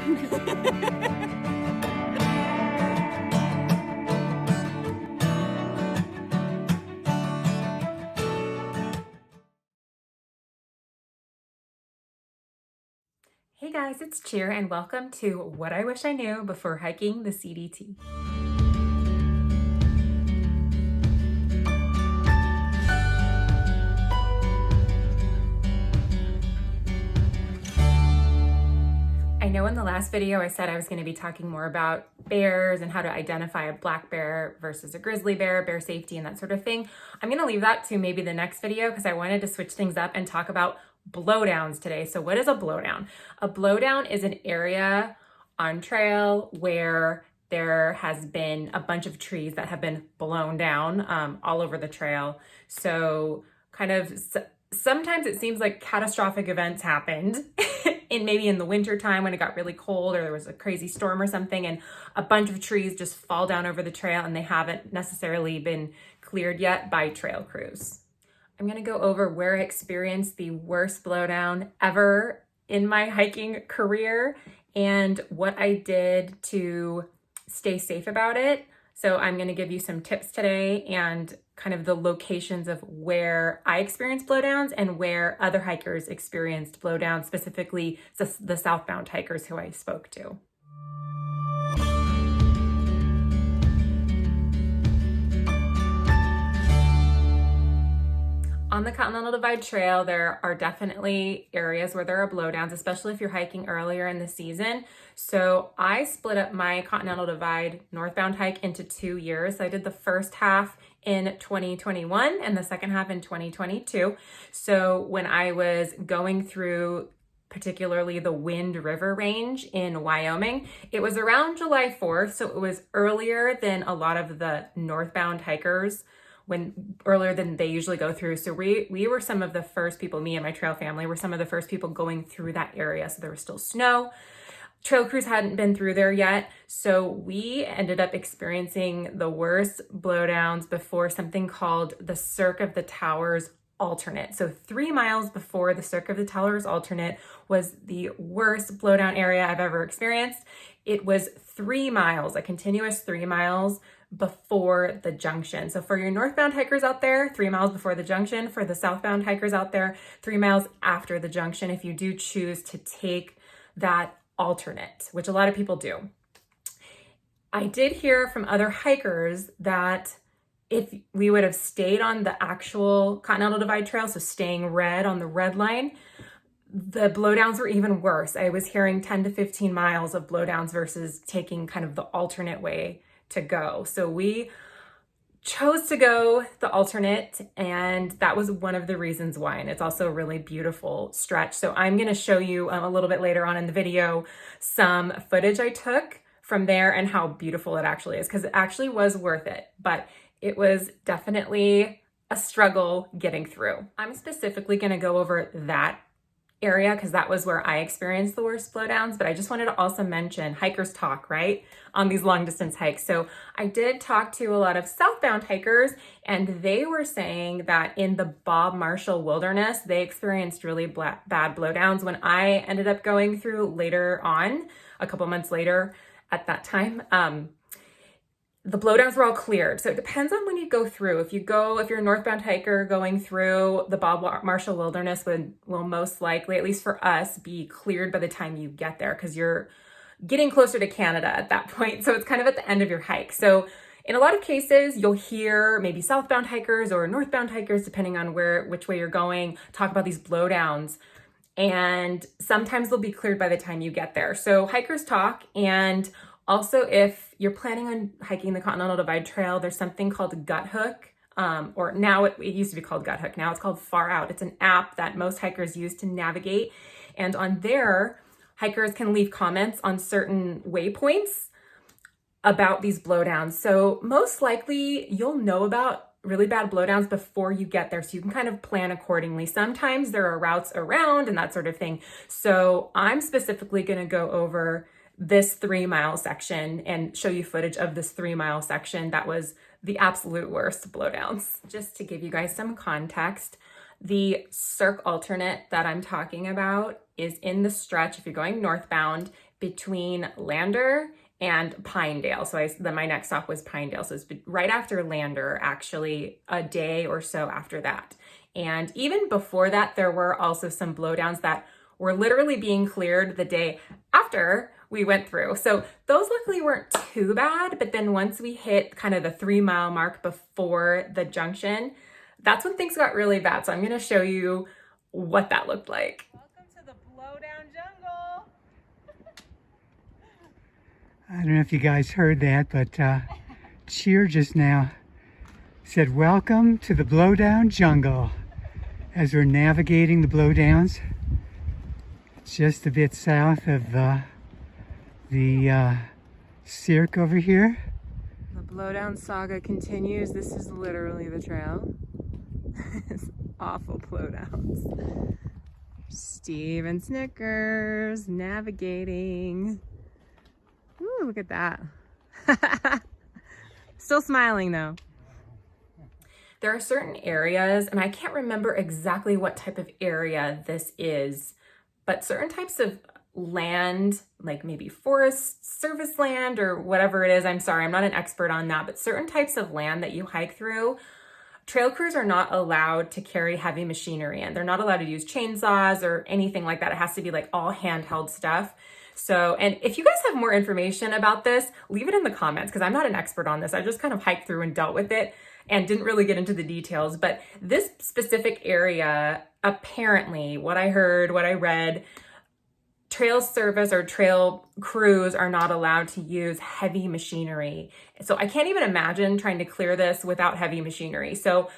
Hey guys, it's Cheer and welcome to What I Wish I Knew Before Hiking the CDT. I know in the last video I said I was going to be talking more about bears and how to identify a black bear versus a grizzly bear, bear safety and that sort of thing. I'm going to leave that to maybe the next video because I wanted to switch things up and talk about blowdowns today. So what is a blowdown? A blowdown is an area on trail where there has been a bunch of trees that have been blown down all over the trail. So sometimes it seems like catastrophic events happened maybe in the winter time when it got really cold or there was a crazy storm or something, and a bunch of trees just fall down over the trail and they haven't necessarily been cleared yet by trail crews. I'm going to go over where I experienced the worst blowdown ever in my hiking career and what I did to stay safe about it. So I'm going to give you some tips today and kind of the locations of where I experienced blowdowns and where other hikers experienced blowdowns, specifically the southbound hikers who I spoke to. On the Continental Divide Trail, there are definitely areas where there are blowdowns, especially if you're hiking earlier in the season. So I split up my Continental Divide northbound hike into 2 years. So I did the first half in 2021 and the second half in 2022. So when I was going through particularly the Wind River Range in Wyoming, it was around July 4th. So it was earlier than a lot of the northbound hikers, earlier than they usually go through. So we were some of the first people, me and my trail family were some of the first people going through that area. So there was still snow. Trail crews hadn't been through there yet. So we ended up experiencing the worst blowdowns before something called the Cirque of the Towers alternate. So 3 miles before the Cirque of the Towers alternate was the worst blowdown area I've ever experienced. It was 3 miles, a continuous 3 miles before the junction. So for your northbound hikers out there, 3 miles before the junction. For the southbound hikers out there, 3 miles after the junction, if you do choose to take that alternate, which a lot of people do. I did hear from other hikers that if we would have stayed on the actual Continental Divide Trail, so staying red on the red line, the blowdowns were even worse. I was hearing 10 to 15 miles of blowdowns versus taking kind of the alternate way to go. So we chose to go the alternate, and that was one of the reasons why. And it's also a really beautiful stretch. So I'm going to show you a little bit later on in the video some footage I took from there and how beautiful it actually is, because it actually was worth it, but it was definitely a struggle getting through. I'm specifically going to go over that area because that was where I experienced the worst blowdowns, but I just wanted to also mention hikers talk, right, on these long distance hikes. So I did talk to a lot of southbound hikers, and they were saying that in the Bob Marshall Wilderness, they experienced really bad blowdowns. When I ended up going through later on, a couple months later at that time, the blowdowns were all cleared. So it depends on when you go through. If you're a northbound hiker going through the Bob Marshall Wilderness, will most likely, at least for us, be cleared by the time you get there because you're getting closer to Canada at that point. So it's kind of at the end of your hike. So in a lot of cases, you'll hear maybe southbound hikers or northbound hikers, depending on which way you're going, talk about these blowdowns. And sometimes they'll be cleared by the time you get there. So hikers talk. And also, if you're planning on hiking the Continental Divide Trail, there's something called Gut Hook, or now it used to be called Gut Hook. Now it's called Far Out. It's an app that most hikers use to navigate. And on there, hikers can leave comments on certain waypoints about these blowdowns. So most likely you'll know about really bad blowdowns before you get there, so you can kind of plan accordingly. Sometimes there are routes around and that sort of thing. So I'm specifically going to go over this 3 mile section and show you footage of this 3 mile section that was the absolute worst blowdowns. Just to give you guys some context, the Cirque alternate that I'm talking about is in the stretch, if you're going northbound, between Lander and Pinedale. So my next stop was Pinedale. So it's right after Lander, actually a day or so after that. And even before that, there were also some blowdowns that were literally being cleared the day after we went through. So those luckily weren't too bad. But then once we hit kind of the 3-mile mark before the junction, that's when things got really bad. So I'm going to show you what that looked like. Welcome to the blowdown jungle. I don't know if you guys heard that, but Cheer just now said, welcome to the blowdown jungle. As we're navigating the blowdowns, just a bit south of the cirque over here. The blowdown saga continues. This is literally the trail. It's awful blowdowns. Steve and Snickers navigating. Ooh, look at that. Still smiling though. There are certain areas, and I can't remember exactly what type of area this is, but certain types of land, like maybe forest service land or whatever it is. I'm sorry, I'm not an expert on that, but certain types of land that you hike through, trail crews are not allowed to carry heavy machinery in. They're not allowed to use chainsaws or anything like that. It has to be like all handheld stuff. So, and if you guys have more information about this, leave it in the comments because I'm not an expert on this. I just kind of hiked through and dealt with it and didn't really get into the details. But this specific area, apparently, what I heard, what I read, trail service or trail crews are not allowed to use heavy machinery. So I can't even imagine trying to clear this without heavy machinery. So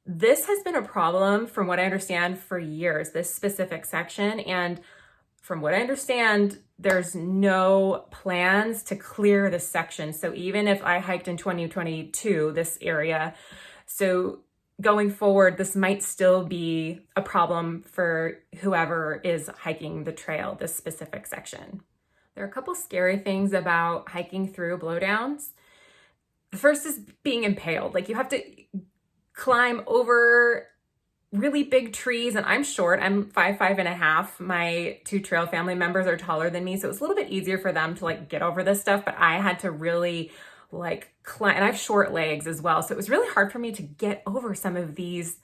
this has been a problem, from what I understand, for years, this specific section. And from what I understand, there's no plans to clear this section. So even if I hiked in 2022, this area, so going forward, this might still be a problem for whoever is hiking the trail, this specific section. There are a couple scary things about hiking through blowdowns. The first is being impaled. Like, you have to climb over really big trees, and I'm short. I'm 5'5.5". My 2 trail family members are taller than me, so it's a little bit easier for them to like get over this stuff, but I had to really like climb, and I have short legs as well, so it was really hard for me to get over some of these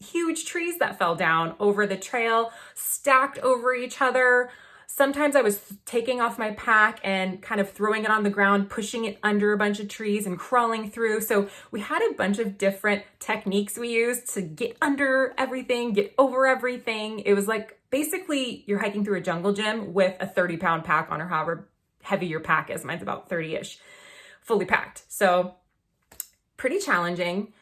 huge trees that fell down over the trail, stacked over each other. Sometimes I was taking off my pack and kind of throwing it on the ground, pushing it under a bunch of trees and crawling through. So we had a bunch of different techniques we used to get under everything, get over everything. It was like basically you're hiking through a jungle gym with a 30-pound pack on, or however heavy your pack is. Mine's about 30-ish, fully packed. So pretty challenging.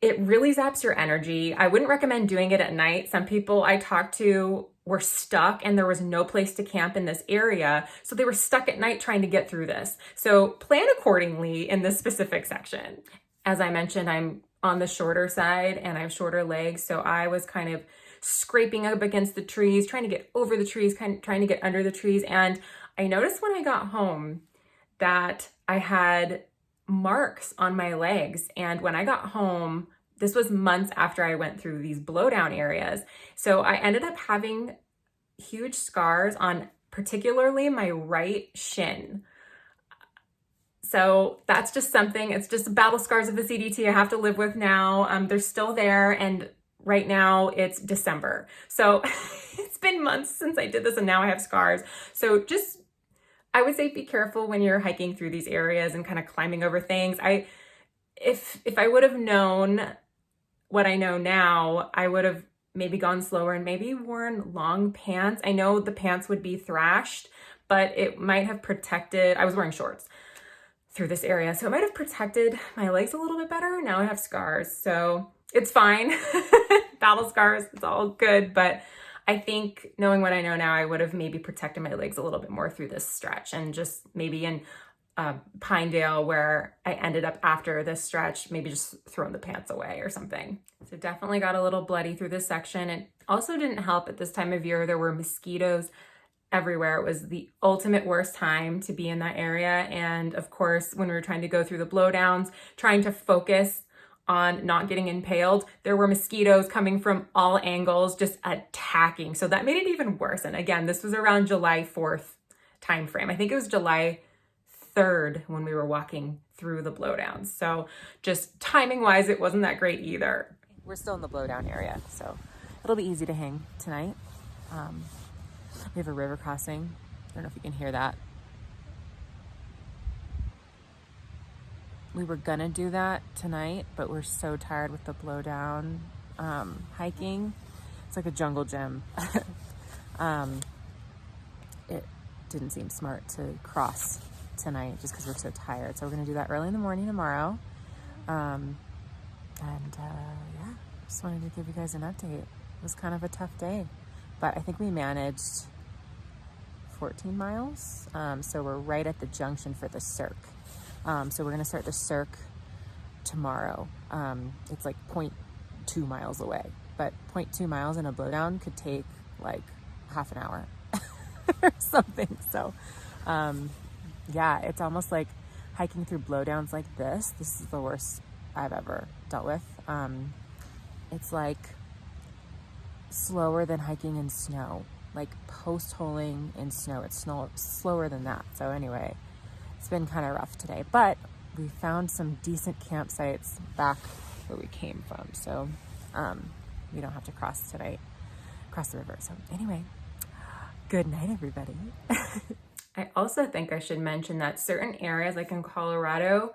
It really zaps your energy. I wouldn't recommend doing it at night. Some people I talked to were stuck and there was no place to camp in this area. So they were stuck at night trying to get through this. So plan accordingly in this specific section. As I mentioned, I'm on the shorter side and I have shorter legs. So I was kind of scraping up against the trees, trying to get over the trees, trying to get under the trees. And I noticed when I got home that I had marks on my legs. And when I got home, this was months after I went through these blowdown areas. So I ended up having huge scars on particularly my right shin. So that's just something, it's just battle scars of the CDT I have to live with now. They're still there, and right now it's December. So it's been months since I did this and now I have scars. So just, I would say be careful when you're hiking through these areas and kind of climbing over things. If I would have known what I know now, I would have maybe gone slower and maybe worn long pants. I know the pants would be thrashed, but it might have protected, I was wearing shorts through this area, so it might have protected my legs a little bit better. Now I have scars, so it's fine. Battle scars, it's all good, but I think knowing what I know now, I would have maybe protected my legs a little bit more through this stretch, and just maybe in Pinedale, where I ended up after this stretch, maybe just throwing the pants away or something. So definitely got a little bloody through this section. It also didn't help at this time of year. There were mosquitoes everywhere. It was the ultimate worst time to be in that area. And of course, when we were trying to go through the blowdowns, trying to focus on not getting impaled, there were mosquitoes coming from all angles, just attacking. So that made it even worse. And again, this was around July 4th, time frame. I think it was July 3rd when we were walking through the blowdowns. So just timing wise, it wasn't that great either. We're still in the blowdown area, so it'll be easy to hang tonight. We have a river crossing. I don't know if you can hear that. We were gonna do that tonight, but we're so tired with the blowdown hiking. It's like a jungle gym. It didn't seem smart to cross tonight just because we're so tired. So we're gonna do that early in the morning tomorrow. Yeah, just wanted to give you guys an update. It was kind of a tough day, but I think we managed 14 miles. So we're right at the junction for the circ. So we're gonna start the circ tomorrow. It's like 0.2 miles away, but 0.2 miles in a blowdown could take like half an hour or something. So yeah, it's almost like hiking through blowdowns like this. This is the worst I've ever dealt with. It's like slower than hiking in snow, like post-holing in snow. It's slower than that. So anyway, it's been kind of rough today, but we found some decent campsites back where we came from. So we don't have to cross tonight, cross the river. So anyway, good night, everybody. I also think I should mention that certain areas, like in Colorado,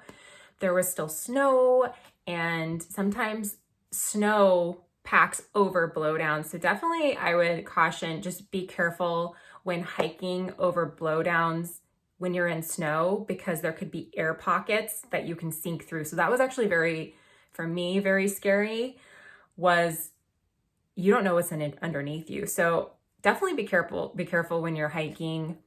there was still snow, and sometimes snow packs over blowdowns. So definitely I would caution, just be careful when hiking over blowdowns when you're in snow, because there could be air pockets that you can sink through. So that was actually for me, very scary, was you don't know what's underneath you. So definitely be careful when you're hiking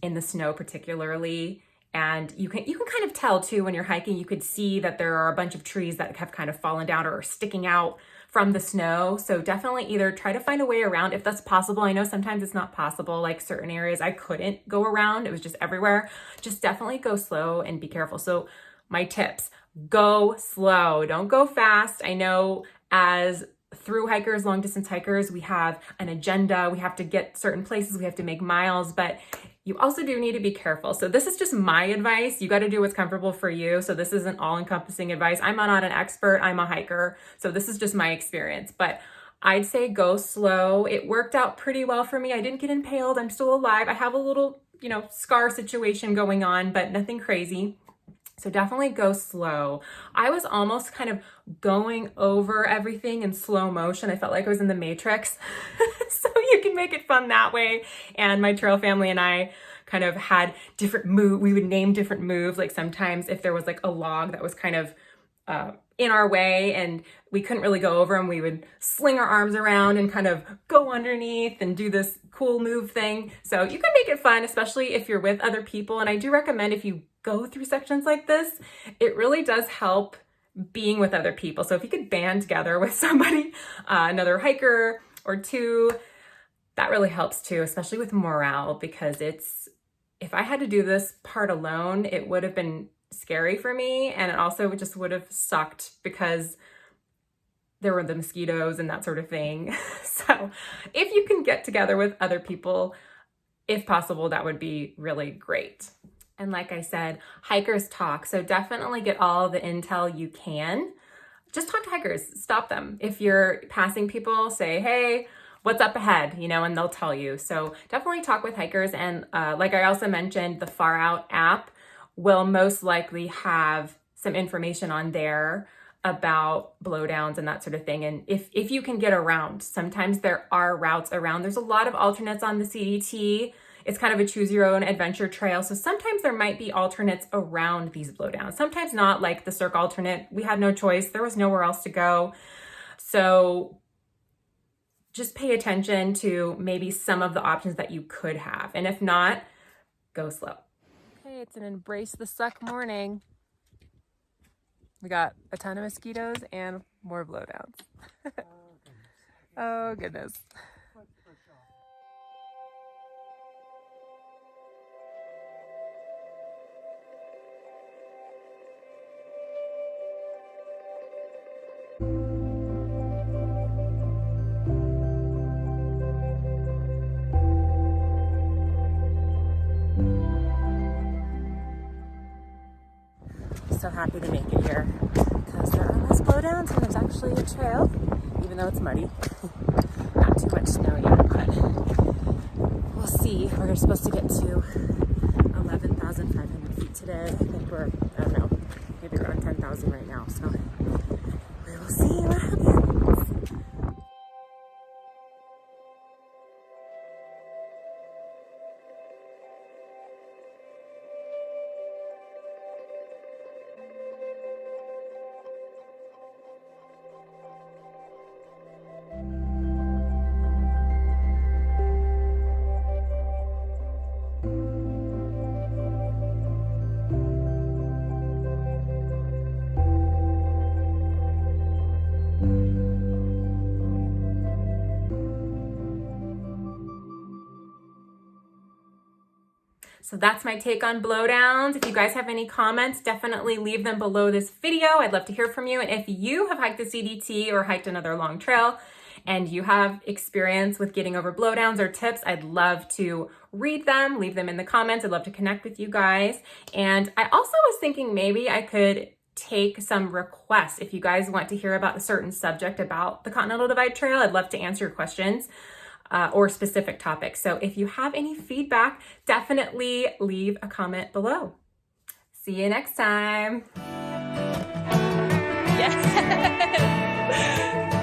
in the snow particularly. And you can kind of tell too when you're hiking, you could see that there are a bunch of trees that have kind of fallen down or are sticking out from the snow. So definitely either try to find a way around if that's possible. I know sometimes it's not possible, like certain areas I couldn't go around. It was just everywhere. Just definitely go slow and be careful. So my tips, go slow, don't go fast. I know as through hikers, long distance hikers, we have an agenda. We have to get certain places. We have to make miles, but you also do need to be careful. So this is just my advice. You got to do what's comfortable for you. So this isn't all encompassing advice. I'm not an expert. I'm a hiker. So this is just my experience, but I'd say go slow. It worked out pretty well for me. I didn't get impaled. I'm still alive. I have a little, scar situation going on, but nothing crazy. So definitely go slow. I was almost kind of going over everything in slow motion. I felt like I was in the Matrix. So you can make it fun that way. And my trail family and I kind of had different moves. We would name different moves. Like sometimes if there was like a log that was kind of in our way and we couldn't really go over them, we would sling our arms around and kind of go underneath and do this cool move thing. So you can make it fun, especially if you're with other people. And I do recommend if you go through sections like this, it really does help being with other people. So if you could band together with somebody, another hiker or two, that really helps too, especially with morale, because if I had to do this part alone, it would have been scary for me. And it also just would have sucked because there were the mosquitoes and that sort of thing. So if you can get together with other people, if possible, that would be really great. And like I said, hikers talk. So definitely get all the intel you can. Just talk to hikers, stop them. If you're passing people, say, hey, what's up ahead, and they'll tell you. So definitely talk with hikers. And like I also mentioned, the Far Out app will most likely have some information on there about blowdowns and that sort of thing. And if you can get around, sometimes there are routes around. There's a lot of alternates on the CDT. It's kind of a choose your own adventure trail. So sometimes there might be alternates around these blowdowns. Sometimes not, like the circ alternate. We had no choice. There was nowhere else to go. So just pay attention to maybe some of the options that you could have. And if not, go slow. Okay, it's an embrace the suck morning. We got a ton of mosquitoes and more blowdowns. Oh, goodness. happy to make it here because there are less blowdowns and it's actually a trail, even though it's muddy. Not too much snow yet, but we'll see. We're supposed to get to 11,500 feet today. I think we're, I don't know, maybe around 10,000 right now. So we will see what happens. So that's my take on blowdowns. If you guys have any comments, definitely leave them below this video. I'd love to hear from you. And if you have hiked the CDT or hiked another long trail and you have experience with getting over blowdowns or tips, I'd love to read them, leave them in the comments. I'd love to connect with you guys. And I also was thinking maybe I could take some requests. If you guys want to hear about a certain subject about the Continental Divide Trail, I'd love to answer your questions. Or specific topics. So if you have any feedback, definitely leave a comment below. See you next time. Yes.